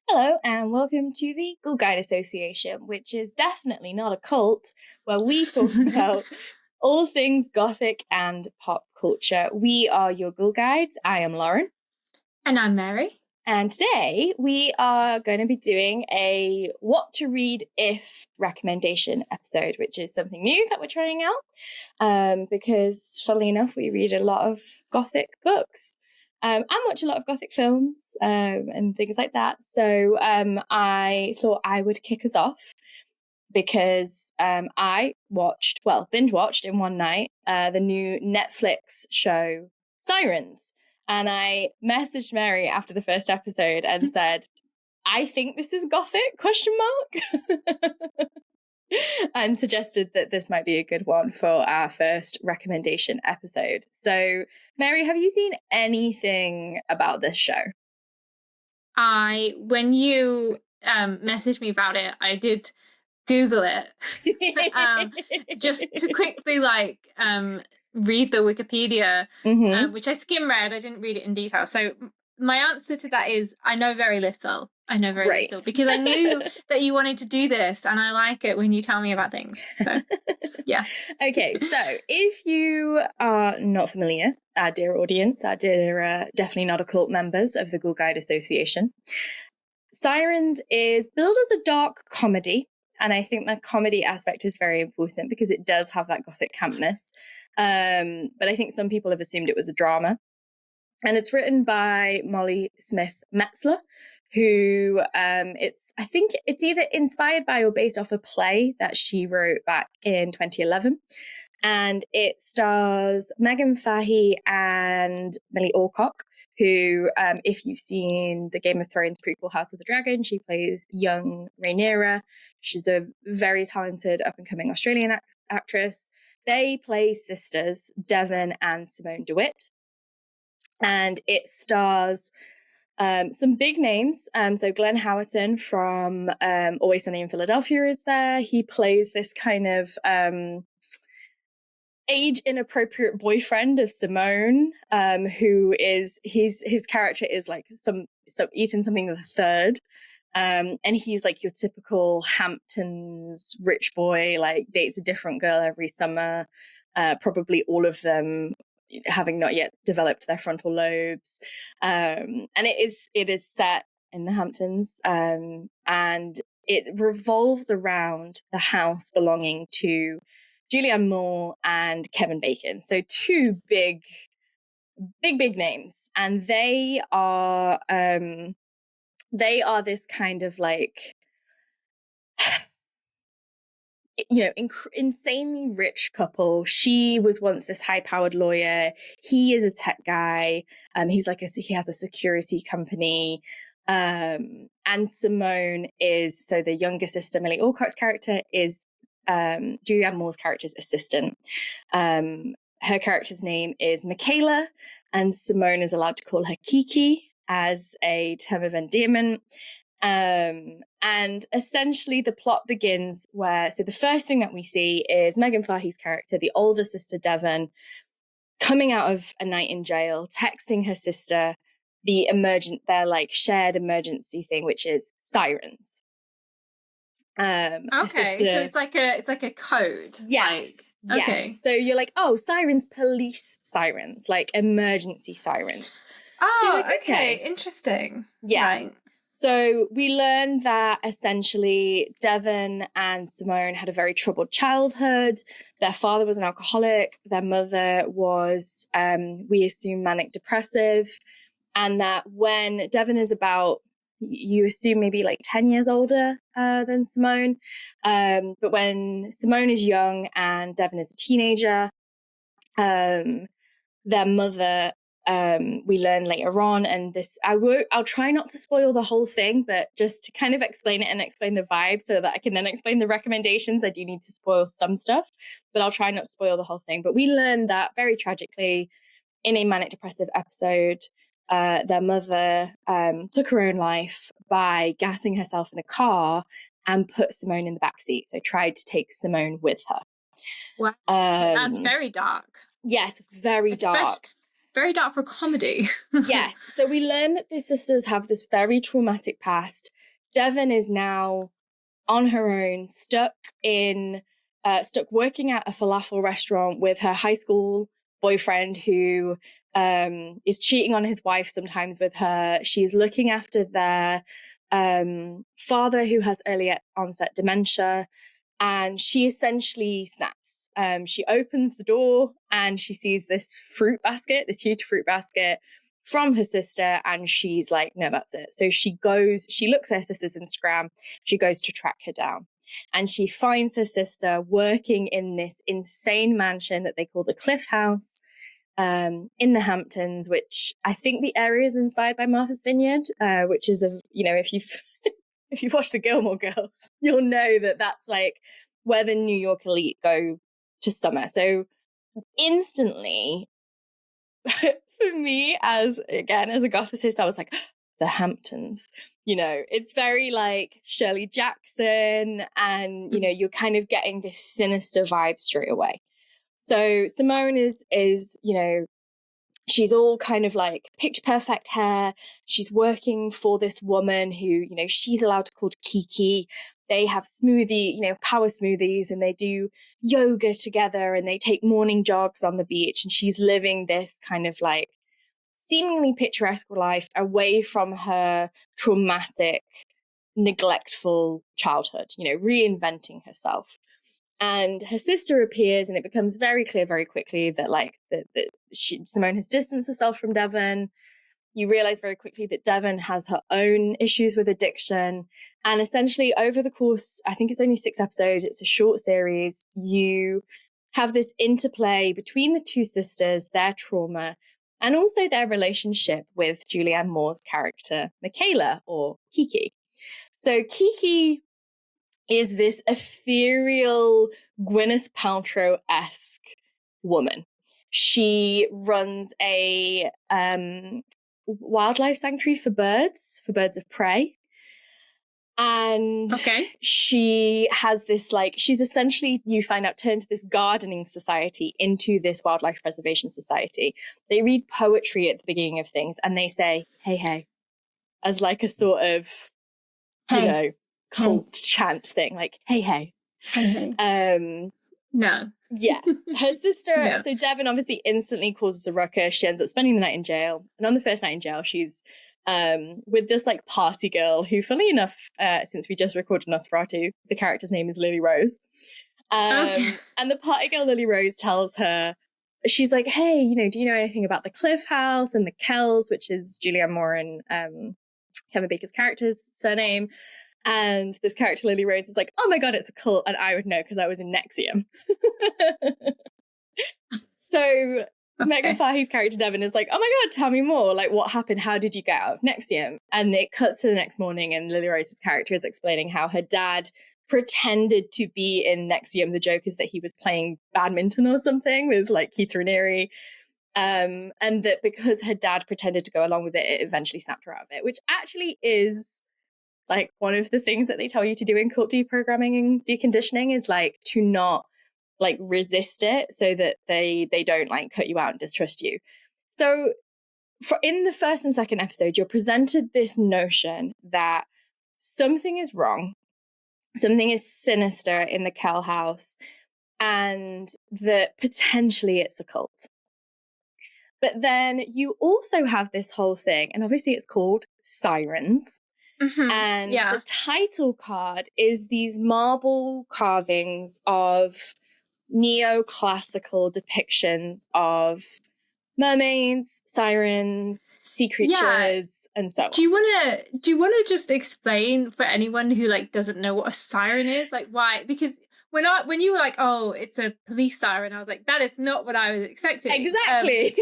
Hello and welcome to the Ghoul Guides Association, which is definitely not a cult, where we talk about all things Gothic and pop culture. We are your Ghoul Guides. I am Lauren. And I'm Mary. And today we are going to be doing a What to Read If recommendation episode, which is something new that we're trying out because, funnily enough, we read a lot of Gothic books. And watch a lot of Gothic films and things like that. So I thought I would kick us off because I binge watched in one night the new Netflix show Sirens. And I messaged Mary after the first episode and said, I think this is Gothic, ? And suggested that this might be a good one for our first recommendation episode. So, Mary, have you seen anything about this show? When you messaged me about it, I did Google it just to quickly read the Wikipedia, which I skim read. I didn't read it in detail. So my answer to that is I know very little. Little because I knew that you wanted to do this, and I like it when you tell me about things. So, yeah. Okay, so if you are not familiar, our dear audience, our dear definitely not a cult members of the Ghoul Guide Association, Sirens is billed as a dark comedy, and I think the comedy aspect is very important because it does have that Gothic campness. But I think some people have assumed it was a drama. And it's written by Molly Smith Metzler, who I think it's either inspired by or based off a play that she wrote back in 2011. And it stars Megan Fahey and Millie Alcock, who, if you've seen the Game of Thrones prequel House of the Dragon, she plays young Rhaenyra. She's a very talented up-and-coming Australian actress. They play sisters, Devon and Simone DeWitt. And it stars some big names. So Glenn Howerton from Always Sunny in Philadelphia is there. He plays this kind of age-inappropriate boyfriend of Simone, who is his character is like some Ethan something the third. And he's like your typical Hamptons rich boy, like dates a different girl every summer, probably all of them having not yet developed their frontal lobes. And it is set in the Hamptons, and it revolves around the house belonging to Julianne Moore and Kevin Bacon. So two big names. And they are this kind of like, insanely rich couple. She was once this high-powered lawyer. He is a tech guy. He has a security company. And Simone is, so the younger sister, Millie Alcock's character, is Julianne Moore's character's assistant. Her character's name is Michaela, and Simone is allowed to call her Kiki as a term of endearment. And essentially the plot begins so the first thing that we see is Megan Fahey's character, the older sister Devon, coming out of a night in jail, texting her sister their like shared emergency thing, which is Sirens. Okay, so it's like a code. Yes. Okay. Yes. So you're like, oh, sirens, police sirens, like emergency sirens. Oh, so like, okay, interesting. Yeah. Right. So we learned that essentially Devon and Simone had a very troubled childhood. Their father was an alcoholic. Their mother was, we assume, manic depressive. And that when Devon is about, you assume maybe like 10 years older than Simone. But when Simone is young and Devon is a teenager, their mother, we learn later on, and this, I'll try not to spoil the whole thing, but just to kind of explain it and explain the vibe so that I can then explain the recommendations. I do need to spoil some stuff, but I'll try not to spoil the whole thing. But we learned that very tragically in a manic depressive episode, their mother took her own life by gassing herself in a car and put Simone in the backseat. So tried to take Simone with her. Wow, that's very dark. Yes, very dark. Very dark for comedy. Yes. So we learn that the sisters have this very traumatic past. Devon is now on her own, stuck working at a falafel restaurant with her high school boyfriend who is cheating on his wife sometimes with her. She's looking after their father who has early onset dementia. And she essentially snaps. She opens the door and she sees this huge fruit basket from her sister. And she's like, no, that's it. So she looks at her sister's Instagram. She goes to track her down. And she finds her sister working in this insane mansion that they call the Cliff House in the Hamptons, which I think the area is inspired by Martha's Vineyard, which is, if you've if you've watched the Gilmore Girls, you'll know that that's like where the New York elite go to summer. So instantly, for me, as a Gothicist, I was like, the Hamptons. It's very like Shirley Jackson, and you're kind of getting this sinister vibe straight away. So Simone is she's all kind of like picture perfect hair. She's working for this woman who, she's allowed to call Kiki. They have power smoothies, and they do yoga together, and they take morning jogs on the beach. And she's living this kind of like seemingly picturesque life away from her traumatic, neglectful childhood, reinventing herself. And her sister appears, and it becomes very clear very quickly that Simone has distanced herself from Devon. You realize very quickly that Devon has her own issues with addiction. And essentially over the course, I think it's only 6 episodes, it's a short series, you have this interplay between the two sisters, their trauma, and also their relationship with Julianne Moore's character, Michaela, or Kiki. So Kiki is this ethereal Gwyneth Paltrow-esque woman. She runs a wildlife sanctuary for birds of prey. And she has this she's essentially, you find out, turned this gardening society into this wildlife preservation society. They read poetry at the beginning of things, and they say, hey, hey, as like a sort of, cult chant thing, like, hey, hey. No. Yeah. Her sister, no. So Devon obviously instantly causes a ruckus. She ends up spending the night in jail. And on the first night in jail, she's with this party girl who, funnily enough, since we just recorded Nosferatu, the character's name is Lily Rose. And the party girl, Lily Rose, tells her, she's like, hey, do you know anything about the Cliff House and the Kells, which is Julianne Moore and Kevin Baker's character's surname. And this character, Lily Rose, is like, oh my God, it's a cult. And I would know because I was in Nexium. So Megan Fahy's character, Devon, is like, oh my God, tell me more. Like, what happened? How did you get out of Nexium? And it cuts to the next morning, and Lily Rose's character is explaining how her dad pretended to be in Nexium. The joke is that he was playing badminton or something with Keith Raniere. And that because her dad pretended to go along with it, it eventually snapped her out of it, which actually is one of the things that they tell you to do in cult deprogramming and deconditioning is to not resist it, so that they don't cut you out and distrust you. So in the first and second episode, you're presented this notion that something is wrong, something is sinister in the Kell house, and that potentially it's a cult. But then you also have this whole thing, and obviously it's called Sirens. Mm-hmm. And the title card is these marble carvings of neoclassical depictions of mermaids, sirens, sea creatures, and so on. Do you want to just explain for anyone who doesn't know what a siren is, why? Because when you were like, oh, it's a police siren, I was like, that is not what I was expecting. Exactly.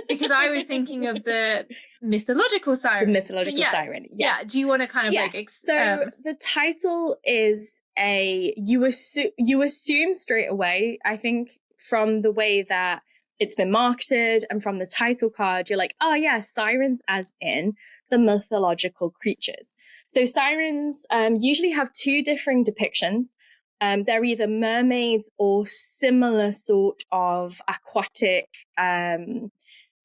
Because I was thinking of the mythological siren. The mythological siren. Yes. Yeah. Do you want to kind of so the title is you assume straight away, I think, from the way that it's been marketed and from the title card, you're like, oh yeah, sirens as in the mythological creatures. So sirens usually have 2 differing depictions. They're either mermaids or similar sort of aquatic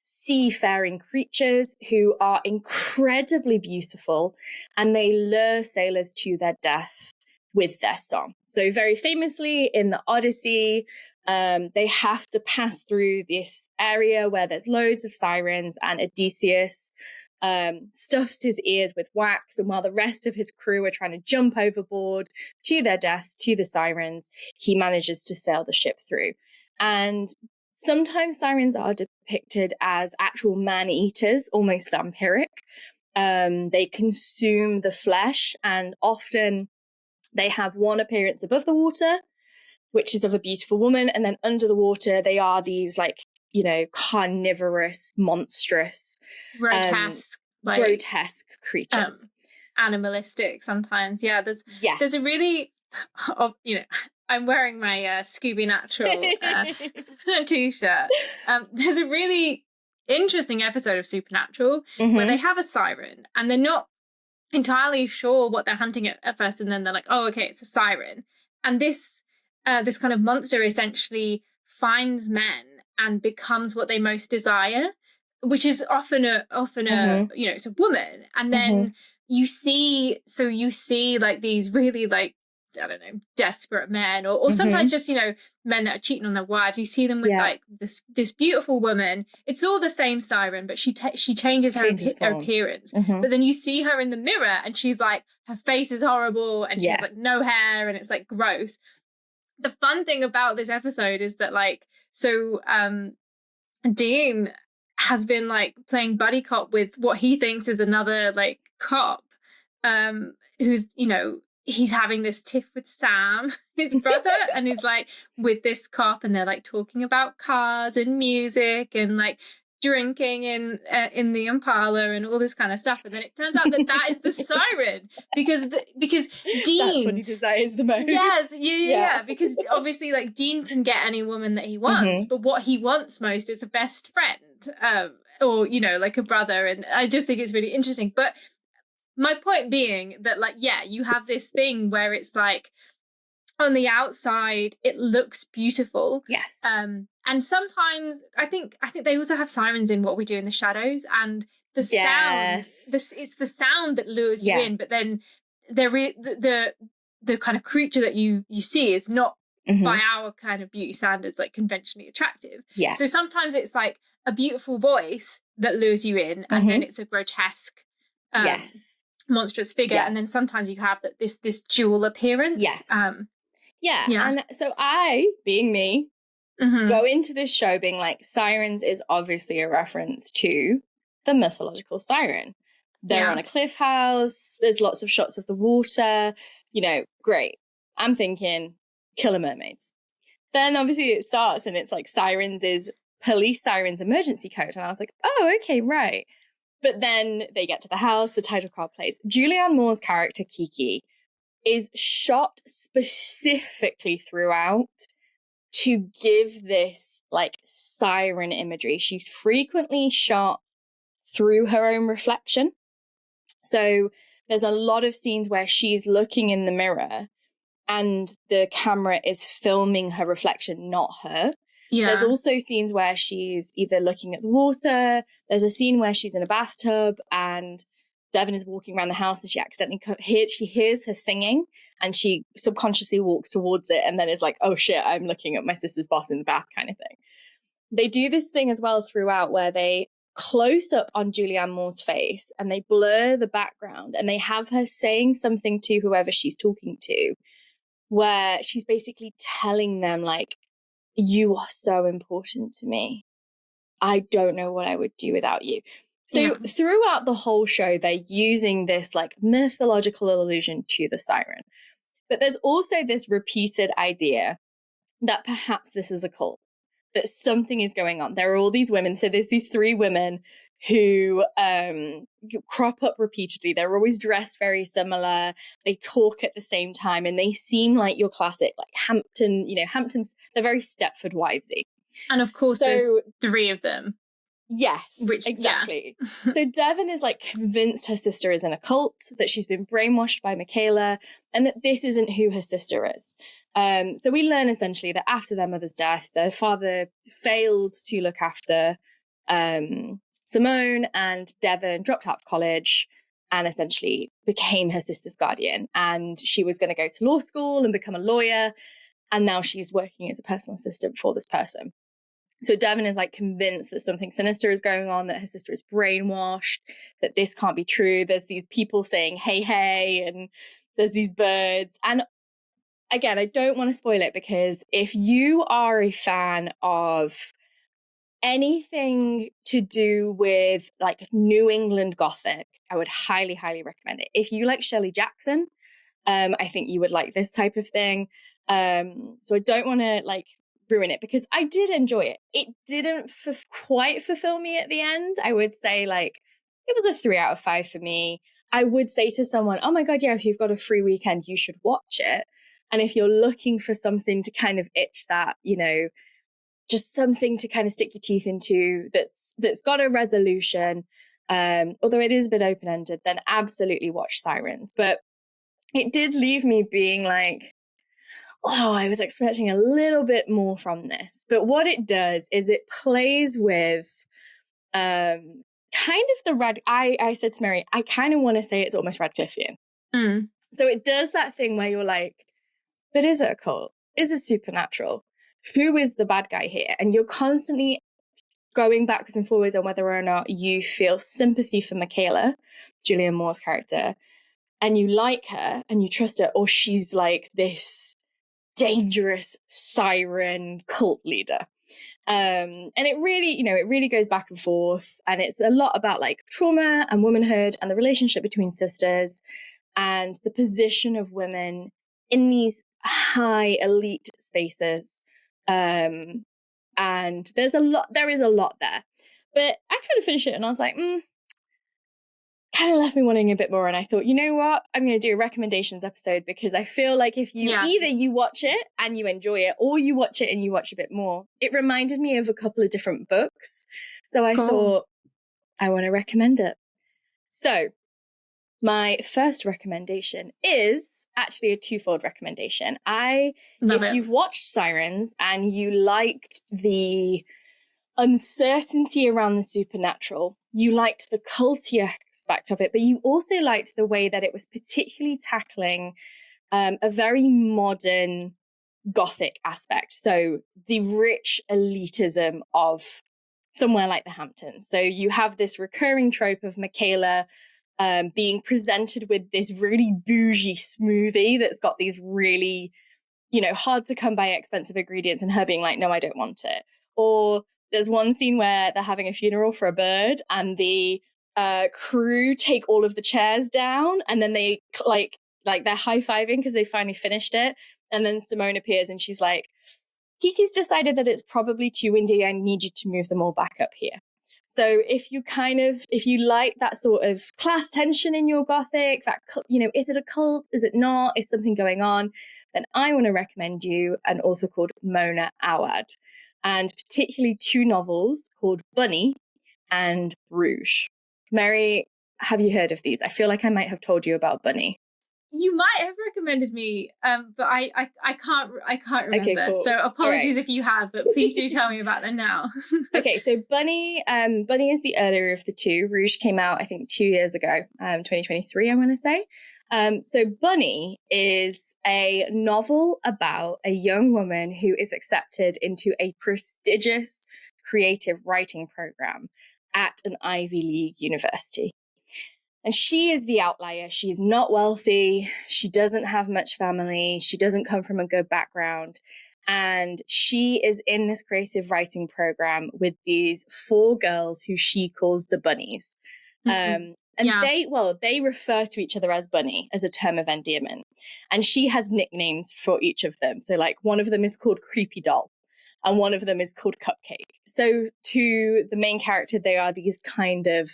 seafaring creatures who are incredibly beautiful, and they lure sailors to their death with their song. So very famously in the Odyssey, they have to pass through this area where there's loads of sirens, and Odysseus stuffs his ears with wax, and while the rest of his crew are trying to jump overboard to their deaths, to the sirens, he manages to sail the ship through. And sometimes sirens are depicted as actual man-eaters, almost vampiric. They consume the flesh, and often they have one appearance above the water, which is of a beautiful woman, and then under the water, they are these, like, you know, carnivorous, monstrous, grotesque creatures. Animalistic sometimes. Yeah, there's a really, you know, I'm wearing my Scooby Natural t-shirt. There's a really interesting episode of Supernatural where they have a siren, and they're not entirely sure what they're hunting at first, and then they're like, oh, okay, it's a siren. And this kind of monster essentially finds men and becomes what they most desire, which is often a you know, it's a woman. And then you see like these really, like, I don't know, desperate men, or sometimes just, you know, men that are cheating on their wives. You see them with like this beautiful woman. It's all the same siren, but she changes her appearance. But then you see her in the mirror, and she's like, her face is horrible, and she has like no hair, and it's like gross. The fun thing about this episode is that, like, so Dean has been like playing buddy cop with what he thinks is another like cop, who's, you know, he's having this tiff with Sam, his brother, and he's like with this cop, and they're like talking about cars and music and like drinking in the Impala and all this kind of stuff. And then it turns out that is the siren, because Dean, that's what he desires the most. Yes, yeah. Because obviously, like, Dean can get any woman that he wants, but what he wants most is a best friend, or, you know, like a brother. And I just think it's really interesting. But my point being that, like, yeah, you have this thing where it's like, on the outside, it looks beautiful. Yes. And sometimes I think they also have sirens in What We Do in the Shadows, and the sound, it's the sound that lures you in, but then the kind of creature that you see is not by our kind of beauty standards, like, conventionally attractive. Yeah. So sometimes it's like a beautiful voice that lures you in, and then it's a grotesque monstrous figure, and then sometimes you have this dual appearance. And so I, being me, go into this show being like, Sirens is obviously a reference to the mythological siren. They're on a cliff house, there's lots of shots of the water, you know, great. I'm thinking killer mermaids. Then obviously it starts and it's like, Sirens is police sirens emergency code, and I was like, oh, okay, right. But then they get to the house, the title card plays. Julianne Moore's character, Kiki, is shot specifically throughout to give this, like, siren imagery. She's frequently shot through her own reflection. So there's a lot of scenes where she's looking in the mirror and the camera is filming her reflection, not her. Yeah. There's also scenes where she's either looking at the water. There's a scene where she's in a bathtub and Devon is walking around the house and she accidentally hears her singing, and she subconsciously walks towards it and then is like, oh shit, I'm looking at my sister's boss in the bath, kind of thing. They do this thing as well throughout where they close up on Julianne Moore's face and they blur the background and they have her saying something to whoever she's talking to, where she's basically telling them, like, you are so important to me. I don't know what I would do without you. So throughout the whole show, they're using this, like, mythological allusion to the siren. But there's also this repeated idea that perhaps this is a cult, that something is going on. There are all these women. So there's these three women who crop up repeatedly. They're always dressed very similar. They talk at the same time, and they seem like your classic, like, Hamptons, they're very Stepford wivesy. And of course, there's three of them. Yes, exactly. So Devon is, like, convinced her sister is in a cult, that she's been brainwashed by Michaela, and that this isn't who her sister is. So we learn essentially that after their mother's death, their father failed to look after Simone and Devon dropped out of college and essentially became her sister's guardian. And she was going to go to law school and become a lawyer. And now she's working as a personal assistant for this person. So Devon is like convinced that something sinister is going on, that her sister is brainwashed, that this can't be true. There's these people saying, hey, hey, and there's these birds. And again, I don't want to spoil it, because if you are a fan of anything to do with like New England Gothic, I would highly, highly recommend it. If you like Shirley Jackson, I think you would like this type of thing. So I don't want to like ruin it, because I did enjoy it. It didn't quite fulfill me at the end. I would say like it was a 3 out of 5 for me. I would say to someone, oh my God, yeah, if you've got a free weekend, you should watch it. And if you're looking for something to kind of itch that, you know, just something to kind of stick your teeth into that's got a resolution, although it is a bit open-ended, then absolutely watch Sirens. But it did leave me being like, oh, I was expecting a little bit more from this. But what it does is it plays with kind of the I said to Mary, I kind of want to say it's almost Radcliffean. So it does that thing where you're like, but is it a cult? Is it supernatural? Who is the bad guy here? And you're constantly going backwards and forwards on whether or not you feel sympathy for Michaela, Julianne Moore's character, and you like her and you trust her, or she's like this dangerous siren cult leader. And it really, you know, it really goes back and forth. And it's a lot about like trauma and womanhood and the relationship between sisters and the position of women in these high elite spaces. And there is a lot there. But I kind of finished it and I was like, kind of left me wanting a bit more. And I thought, you know what? I'm going to do a recommendations episode, because I feel like if you either you watch it and you enjoy it, or you watch it and you watch a bit more. It reminded me of a couple of different books. So I thought I want to recommend it. So my first recommendation is actually a twofold recommendation. If you've watched Sirens and you liked the uncertainty around the supernatural, you liked the culty aspect of it, but you also liked the way that it was particularly tackling a very modern Gothic aspect. So the rich elitism of somewhere like the Hamptons. So you have this recurring trope of Michaela being presented with this really bougie smoothie that's got these really, you know, hard to come by expensive ingredients, and her being like, no, I don't want it. Or there's one scene where they're having a funeral for a bird and the crew take all of the chairs down, and then they like they're high-fiving because they finally finished it. And then Simone appears and she's like, Kiki's decided that it's probably too windy. I need you to move them all back up here. So if you like that sort of class tension in your Gothic, that, you know, is it a cult? Is it not? Is something going on? Then I want to recommend you an author called Mona Awad, and particularly 2 novels called Bunny and Rouge. Mary, have you heard of these? I feel like I might have told you about Bunny. You might have recommended me, but I can't remember. Okay, cool. So apologies if you have, but please do tell me about them now. Okay, so Bunny is the earlier of the 2. Rouge came out, I think, 2 years ago, 2023, I want to say. So Bunny is a novel about a young woman who is accepted into a prestigious creative writing program at an Ivy League university. And she is the outlier. She is not wealthy. She doesn't have much family. She doesn't come from a good background. And she is in this creative writing program with these 4 girls who she calls the Bunnies. And they refer to each other as Bunny, as a term of endearment. And she has nicknames for each of them. So like one of them is called Creepy Doll, and one of them is called Cupcake. So to the main character, they are these kind of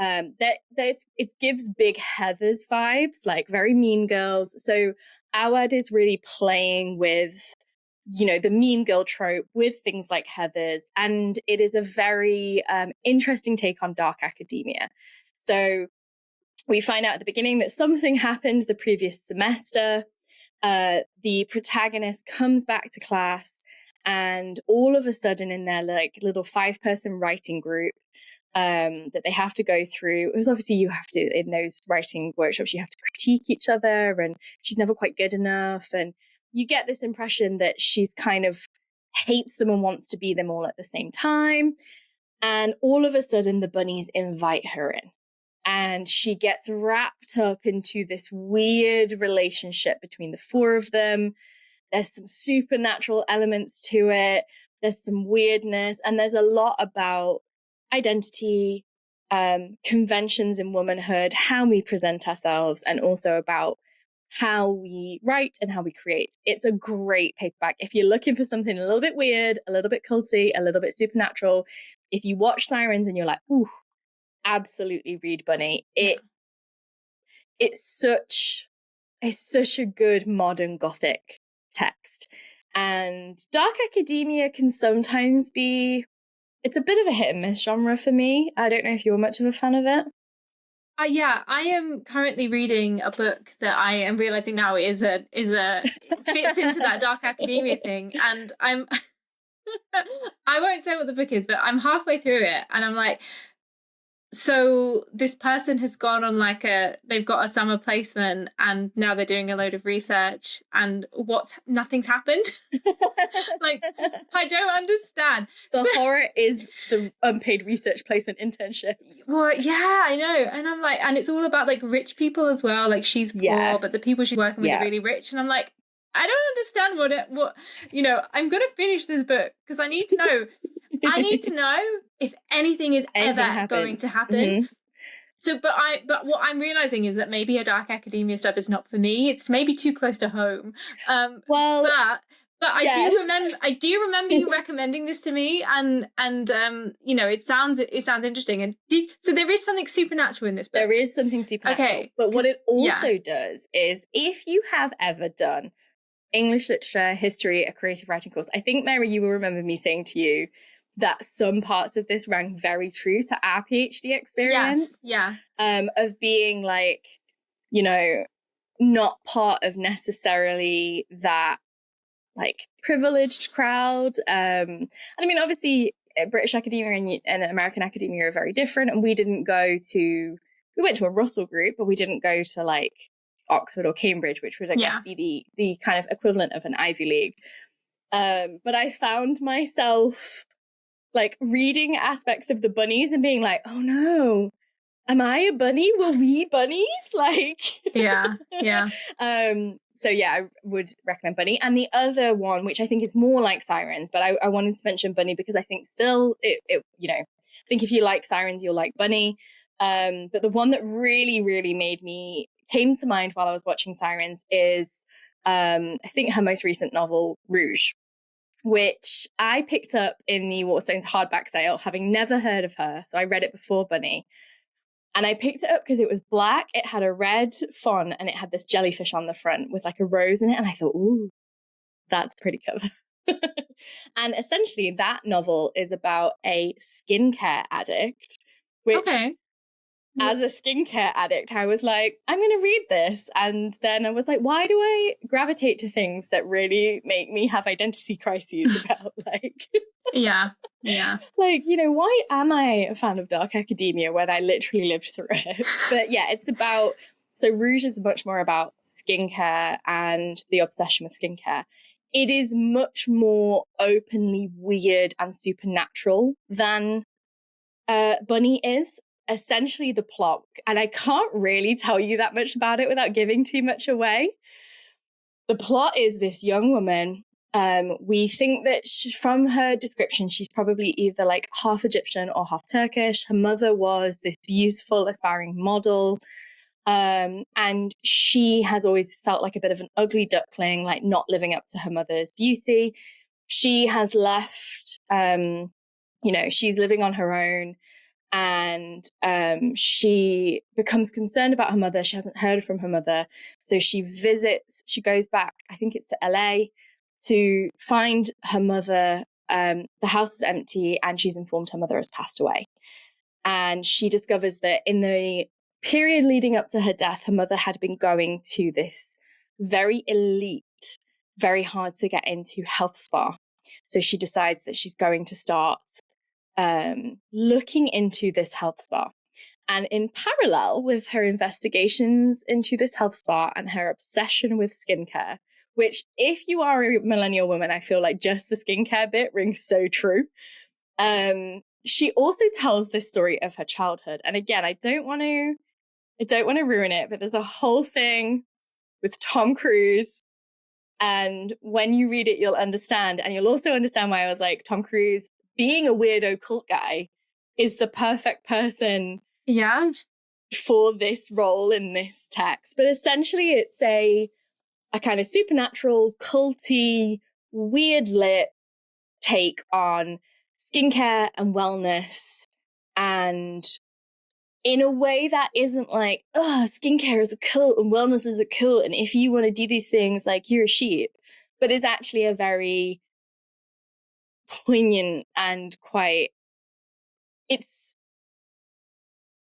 it gives big Heathers vibes, like very Mean Girls. So Awad is really playing with, you know, the mean girl trope with things like Heathers, and it is a very interesting take on dark academia. So we find out at the beginning that something happened the previous semester. The protagonist comes back to class And all of a sudden in their like little 5-person writing group that they have to go through, because obviously you have to, in those writing workshops, you have to critique each other, and she's never quite good enough. And you get this impression that she's kind of hates them and wants to be them all at the same time. And all of a sudden the bunnies invite her in. And she gets wrapped up into this weird relationship between the 4 of them. There's some supernatural elements to it. There's some weirdness. And there's a lot about identity, conventions in womanhood, how we present ourselves, and also about how we write and how we create. It's a great paperback. If you're looking for something a little bit weird, a little bit culty, a little bit supernatural, if you watch Sirens and you're like, ooh, absolutely read Bunny. It's such a good modern Gothic text. And dark academia can sometimes be, it's a bit of a hit and miss genre for me. I don't know if you're much of a fan of it. Yeah, I am currently reading a book that I am realizing now is a fits into that dark academia thing, and I won't say what the book is, but I'm halfway through it, and I'm like, so this person has gone on like they've got a summer placement, and now they're doing a load of research, and nothing's happened. Like, I don't understand. The horror is the unpaid research placement internships. Well, yeah, I know. And I'm like, and it's all about like rich people as well. Like, she's poor, but the people she's working with are really rich. And I'm like, I don't understand what I'm going to finish this book because I need to know. I need to know if anything is ever going to happen. Mm-hmm. So, but what I'm realizing is that maybe a dark academia stuff is not for me. It's maybe too close to home. But I do remember you recommending this to me, and it sounds interesting. And so there is something supernatural in this book. There is something supernatural. Okay, but what it also does is, if you have ever done English literature, history, a creative writing course, I think, Mary, you will remember me saying to you that some parts of this rang very true to our PhD experience. Yes, yeah. Of being like, not part of necessarily that like privileged crowd. And I mean, obviously British academia and American academia are very different. And we went to a Russell group, but we didn't go to like Oxford or Cambridge, which would, I guess, be the kind of equivalent of an Ivy League. But I found myself like reading aspects of the bunnies and being like, oh no, am I a bunny? Were we bunnies? Like, yeah. So yeah, I would recommend Bunny. And the other one, which I think is more like Sirens, but I wanted to mention Bunny because I think still I think if you like Sirens, you'll like Bunny. But the one that really, really came to mind while I was watching Sirens is, I think her most recent novel, Rouge, which I picked up in the Waterstones hardback sale, having never heard of her. So I read it before Bunny. And I picked it up because it was black, it had a red font, and it had this jellyfish on the front with like a rose in it. And I thought, ooh, that's pretty cover. And essentially that novel is about a skincare addict, which as a skincare addict, I was like, I'm going to read this. And then I was like, why do I gravitate to things that really make me have identity crises about like... Yeah. Like, why am I a fan of dark academia when I literally lived through it? But yeah, so Rouge is much more about skincare and the obsession with skincare. It is much more openly weird and supernatural than Bunny is. Essentially the plot, and I can't really tell you that much about it without giving too much away. The plot is this young woman. We think that from her description, she's probably either like half Egyptian or half Turkish. Her mother was this beautiful, aspiring model. And she has always felt like a bit of an ugly duckling, like not living up to her mother's beauty. She has left, she's living on her own. And she becomes concerned about her mother. She hasn't heard from her mother. So she goes back, I think it's to LA, to find her mother. The house is empty and she's informed her mother has passed away. And she discovers that in the period leading up to her death, her mother had been going to this very elite, very hard to get into health spa. So she decides that she's going to start looking into this health spa. And in parallel with her investigations into this health spa and her obsession with skincare, which if you are a millennial woman, I feel like just the skincare bit rings so true. She also tells this story of her childhood. And again, I don't want to ruin it, but there's a whole thing with Tom Cruise. And when you read it, you'll understand. And you'll also understand why I was like, Tom Cruise, being a weirdo cult guy, is the perfect person for this role in this text. But essentially, it's a kind of supernatural, culty, weird lit take on skincare and wellness, and in a way that isn't like, oh, skincare is a cult and wellness is a cult, and if you want to do these things, like, you're a sheep, but is actually a very poignant and quite, it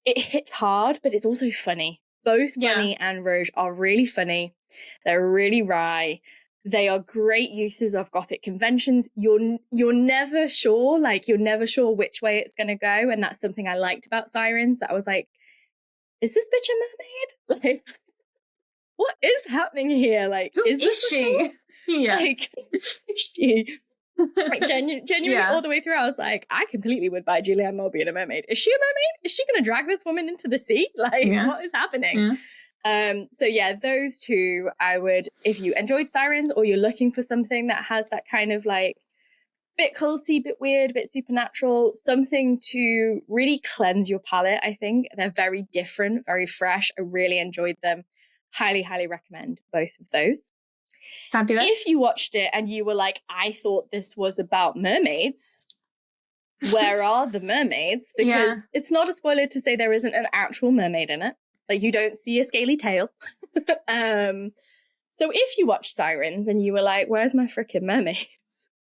hits hard, but it's also funny. Both Bunny and Rouge are really funny. They're really wry. They are great uses of Gothic conventions. You're never sure, which way it's going to go. And that's something I liked about Sirens, that I was like, is this bitch a mermaid? Like, what is happening here? Like, who is she? Yeah. Like, is she? Like, genuinely all the way through, I was like, I completely would buy Julianne Moore being a mermaid. Is she a mermaid? Is she going to drag this woman into the sea? Like, what is happening? Yeah. So those two, I would, if you enjoyed Sirens or you're looking for something that has that kind of like bit culty, bit weird, bit supernatural, something to really cleanse your palate, I think. They're very different, very fresh. I really enjoyed them. Highly, highly recommend both of those. Fabulous. If you watched it and you were like, I thought this was about mermaids, where are the mermaids? Because it's not a spoiler to say there isn't an actual mermaid in it. Like, you don't see a scaly tail. So if you watched Sirens and you were like, where's my freaking mermaids?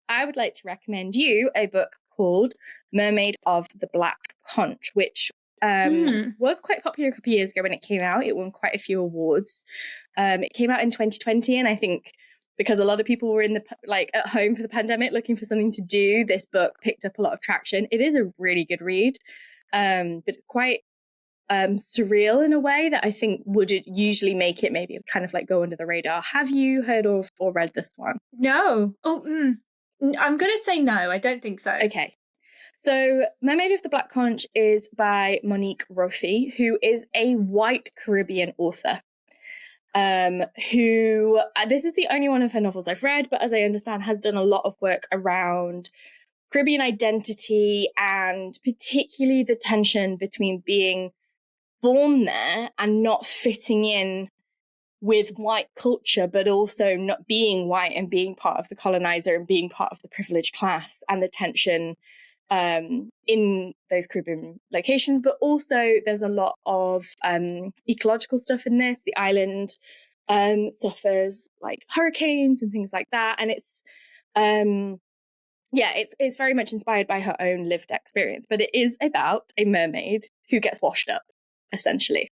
I would like to recommend you a book called Mermaid of the Black Conch, which was quite popular a couple of years ago when it came out. It won quite a few awards. It came out in 2020, and I think because a lot of people were at home for the pandemic looking for something to do, this book picked up a lot of traction. It is a really good read, but it's quite surreal in a way that I think would usually make it maybe kind of like go under the radar. Have you heard of or read this one? No. I'm going to say no. I don't think so. Okay. So Mermaid of the Black Conch is by Monique Roffey, who is a white Caribbean author. Who this is the only one of her novels I've read, but as I understand, has done a lot of work around Caribbean identity, and particularly the tension between being born there and not fitting in with white culture, but also not being white and being part of the colonizer and being part of the privileged class, and the tension in those Caribbean locations. But also there's a lot of ecological stuff in this. The island suffers like hurricanes and things like that. And it's it's very much inspired by her own lived experience, but it is about a mermaid who gets washed up, essentially.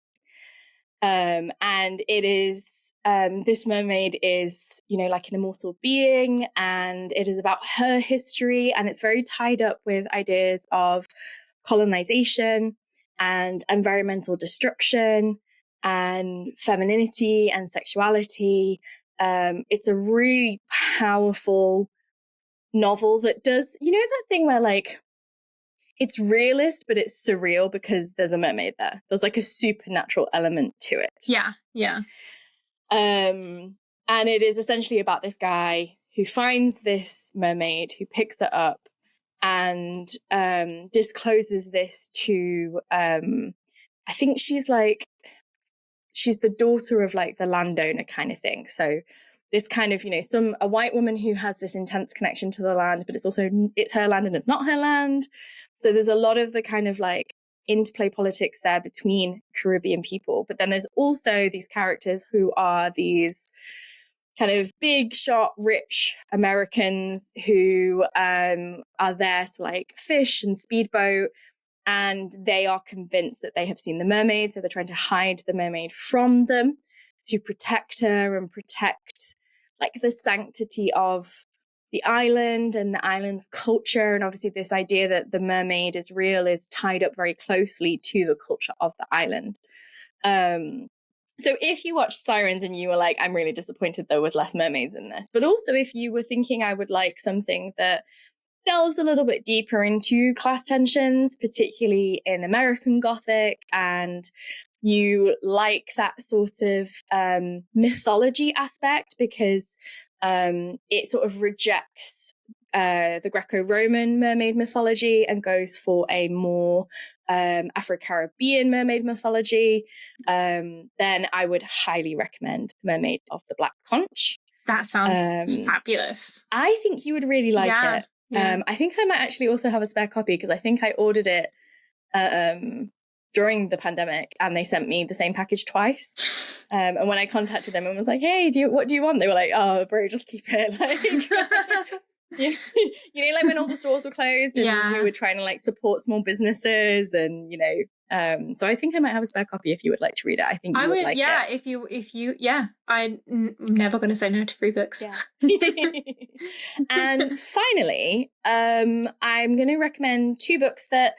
And it is, this mermaid is, like an immortal being, and it is about her history, and it's very tied up with ideas of colonization and environmental destruction and femininity and sexuality. It's a really powerful novel that does, that thing where like, it's realist, but it's surreal because there's a mermaid there. There's like a supernatural element to it. Yeah. And it is essentially about this guy who finds this mermaid, who picks her up and discloses this to, I think she's the daughter of like the landowner kind of thing. So this kind of, a white woman who has this intense connection to the land, but it's her land and it's not her land. So there's a lot of the kind of like interplay politics there between Caribbean people. But then there's also these characters who are these kind of big shot, rich Americans who are there to like fish and speedboat. And they are convinced that they have seen the mermaid. So they're trying to hide the mermaid from them to protect her and protect like the sanctity of the island and the island's culture. And obviously this idea that the mermaid is real is tied up very closely to the culture of the island. So if you watched Sirens and you were like, I'm really disappointed there was less mermaids in this, but also if you were thinking I would like something that delves a little bit deeper into class tensions, particularly in American Gothic, and you like that sort of mythology aspect because it sort of rejects the Greco-Roman mermaid mythology and goes for a more Afro-Caribbean mermaid mythology, then I would highly recommend Mermaid of the Black Conch. That sounds fabulous. I think you would really like it. Yeah. I think I might actually also have a spare copy because I think I ordered it during the pandemic and they sent me the same package twice. And when I contacted them and was like, hey, what do you want? They were like, oh, bro, just keep it. Like, you know, like when all the stores were closed and we were trying to like support small businesses and, you know, so I think I might have a spare copy if you would like to read it. I think you would like it. if you, I'm never going to say no to free books. Yeah. And finally, I'm going to recommend 2 books that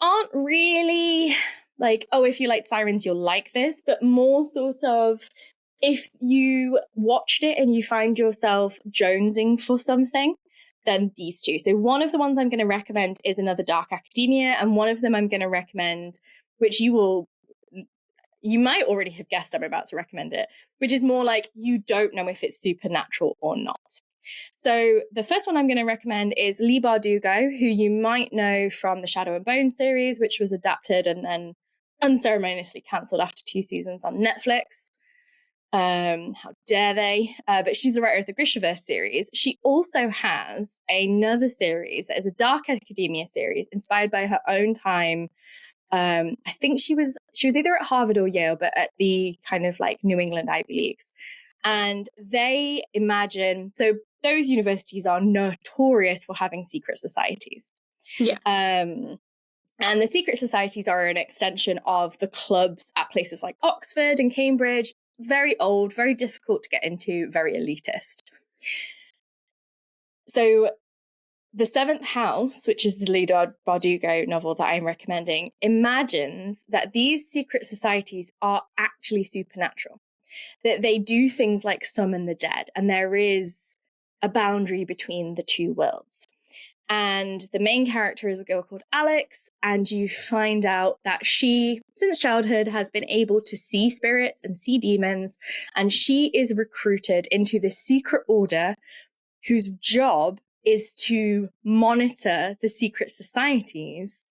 aren't really like, oh, if you like Sirens, you'll like this, but more sort of if you watched it and you find yourself jonesing for something, then these 2. So one of the ones I'm going to recommend is Another Dark Academia, and one of them I'm going to recommend, which you might already have guessed I'm about to recommend it, which is more like you don't know if it's supernatural or not. So the first one I'm going to recommend is Leigh Bardugo, who you might know from the Shadow and Bone series, which was adapted and then unceremoniously cancelled after 2 seasons on Netflix. How dare they? But she's the writer of the Grishaverse series. She also has another series that is a Dark Academia series inspired by her own time. I think she was either at Harvard or Yale, but at the kind of like New England Ivy Leagues. And they imagine, so those universities are notorious for having secret societies. Yeah. And the secret societies are an extension of the clubs at places like Oxford and Cambridge. Very old, very difficult to get into, very elitist. So The Seventh House, which is the Leigh Bardugo novel that I'm recommending, imagines that these secret societies are actually supernatural. That they do things like summon the dead, and there is a boundary between the 2 worlds. And the main character is a girl called Alex, and you find out that she, since childhood, has been able to see spirits and see demons, and she is recruited into this secret order whose job is to monitor the secret societies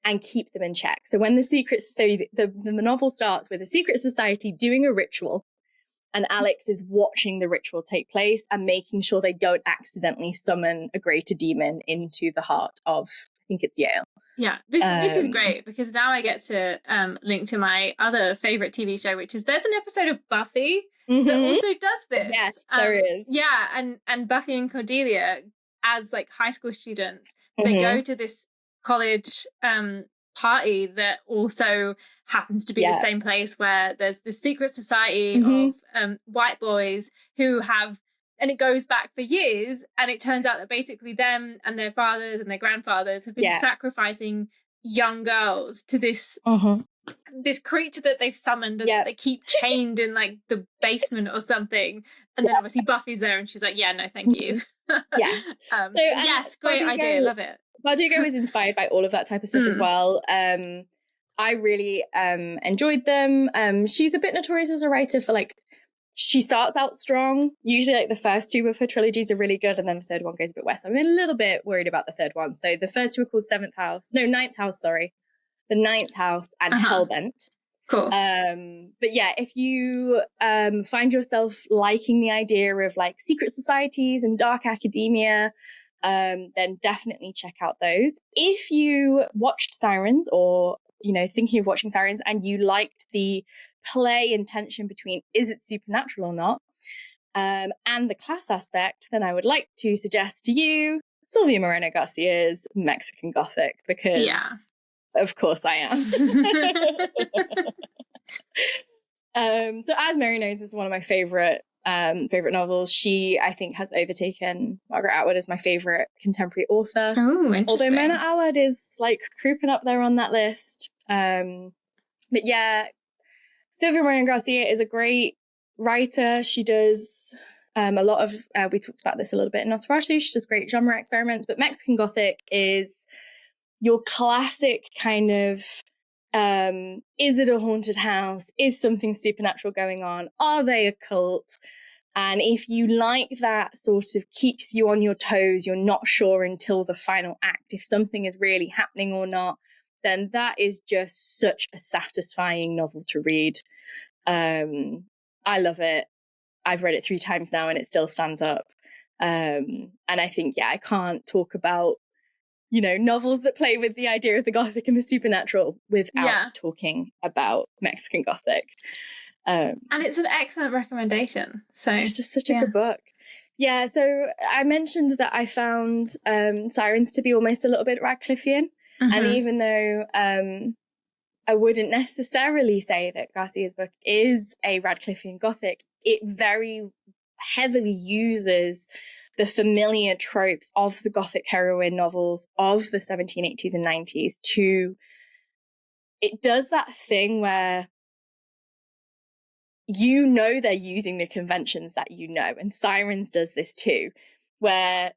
and keep them in check. So when the novel starts with a secret society doing a ritual, and Alex is watching the ritual take place and making sure they don't accidentally summon a greater demon into the heart of, I think it's Yale. Yeah, this is great because now I get to link to my other favorite TV show, which is there's an episode of Buffy that also does this. Yes, there is. Yeah, and Buffy and Cordelia, as like high school students, they go to this college party that also happens to be the same place where there's this secret society of white boys who have, and it goes back for years, and it turns out that basically them and their fathers and their grandfathers have been sacrificing young girls to this this creature that they've summoned and that they keep chained in like the basement or something. And then obviously Buffy's there and she's like, yeah, no, thank you. Yes, great idea, love it. Bardugo is inspired by all of that type of stuff as well. I really enjoyed them. She's a bit notorious as a writer for like, she starts out strong. Usually like the first 2 of her trilogies are really good and then the 3rd one goes a bit west. I'm a little bit worried about the 3rd one. So the first 2 are called Ninth House, sorry. The Ninth House and Hellbent. Cool. But yeah, if you find yourself liking the idea of like secret societies and dark academia, then definitely check out those. If you watched Sirens or, you know, thinking of watching Sirens and you liked the play and tension between is it supernatural or not, and the class aspect, then I would like to suggest to you Sylvia Moreno Garcia's Mexican Gothic, because of course I am. So as Mary knows, this is one of my favorite favorite novels. She, I think, has overtaken Margaret Atwood as my favorite contemporary author. Oh, interesting. Although Mona Atwood is like creeping up there on that list. But yeah, Sylvia Moreno Garcia is a great writer. She does a lot of, we talked about this a little bit in Nosferatu, she does great genre experiments, but Mexican Gothic is your classic kind of, is it a haunted house? Is something supernatural going on? Are they a cult? And if you like that sort of keeps you on your toes, you're not sure until the final act if something is really happening or not, then that is just such a satisfying novel to read. I love it. I've read it 3 times now and it still stands up. And I think, I can't talk about, novels that play with the idea of the Gothic and the supernatural without talking about Mexican Gothic. And it's an excellent recommendation. So it's just such a good book. Yeah, so I mentioned that I found Sirens to be almost a little bit Radcliffean. And even though I wouldn't necessarily say that Garcia's book is a Radcliffean Gothic, it very heavily uses the familiar tropes of the Gothic heroine novels of the 1780s and 90s it does that thing where they're using the conventions that and Sirens does this too, where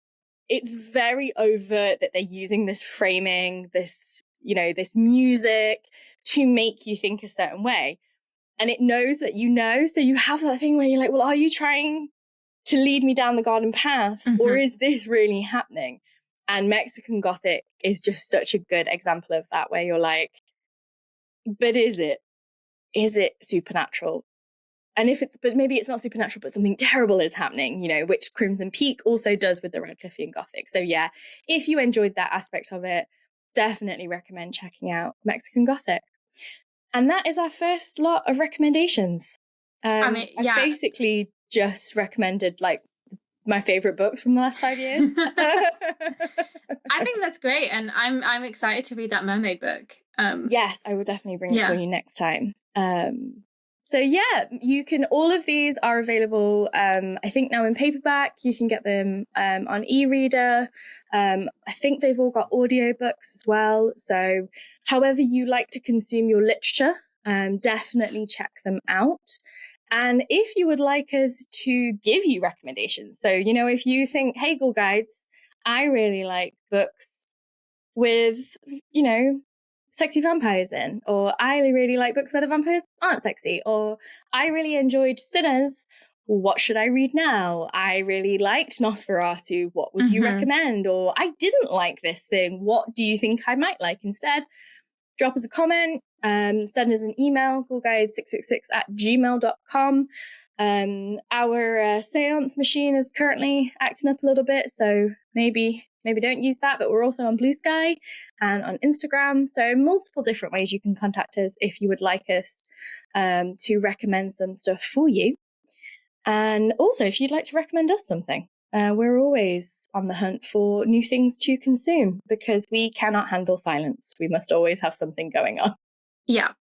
it's very overt that they're using this framing, this, this music to make you think a certain way. And it knows that so you have that thing where you're like, well, are you trying to lead me down the garden path or is this really happening? And Mexican Gothic is just such a good example of that, where you're like, but is it supernatural? And but maybe it's not supernatural, but something terrible is happening, which Crimson Peak also does with the Radcliffean Gothic. So yeah, if you enjoyed that aspect of it, definitely recommend checking out Mexican Gothic. And that is our first lot of recommendations. I've basically just recommended like my favorite books from the last 5 years. I think that's great. And I'm excited to read that mermaid book. Yes, I will definitely bring it for you next time. So yeah, all of these are available, I think now in paperback. You can get them on e-reader. I think they've all got audiobooks as well. So however you like to consume your literature, definitely check them out. And if you would like us to give you recommendations, so, if you think, hey, Ghoul Guides, I really like books with, sexy vampires in, or I really like books where the vampires aren't sexy, or I really enjoyed Sinners, what should I read now? I really liked Nosferatu, what would you recommend? Or I didn't like this thing, what do you think I might like instead? Drop us a comment, send us an email, ghoulguides666@gmail.com. Our seance machine is currently acting up a little bit, so maybe don't use that, but we're also on BLUESKY and on Instagram. So multiple different ways you can contact us if you would like us to recommend some stuff for you. And also, if you'd like to recommend us something, we're always on the hunt for new things to consume because we cannot handle silence. We must always have something going on. Yeah.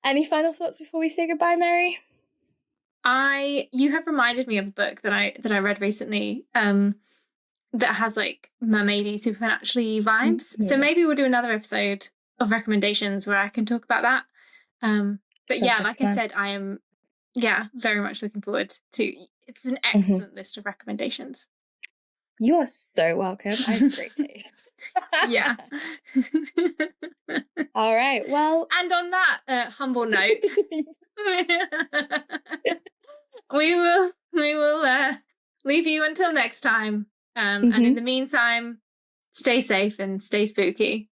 Any final thoughts before we say goodbye, Mary? You have reminded me of a book that I read recently that has like mermaidy supernaturally vibes. So maybe we'll do another episode of recommendations where I can talk about that. But like I said, I am very much looking forward to. It's an excellent list of recommendations. You are so welcome. I have great taste. Yeah. All right. Well, and on that humble note, we will leave you until next time. And in the meantime, stay safe and stay spooky.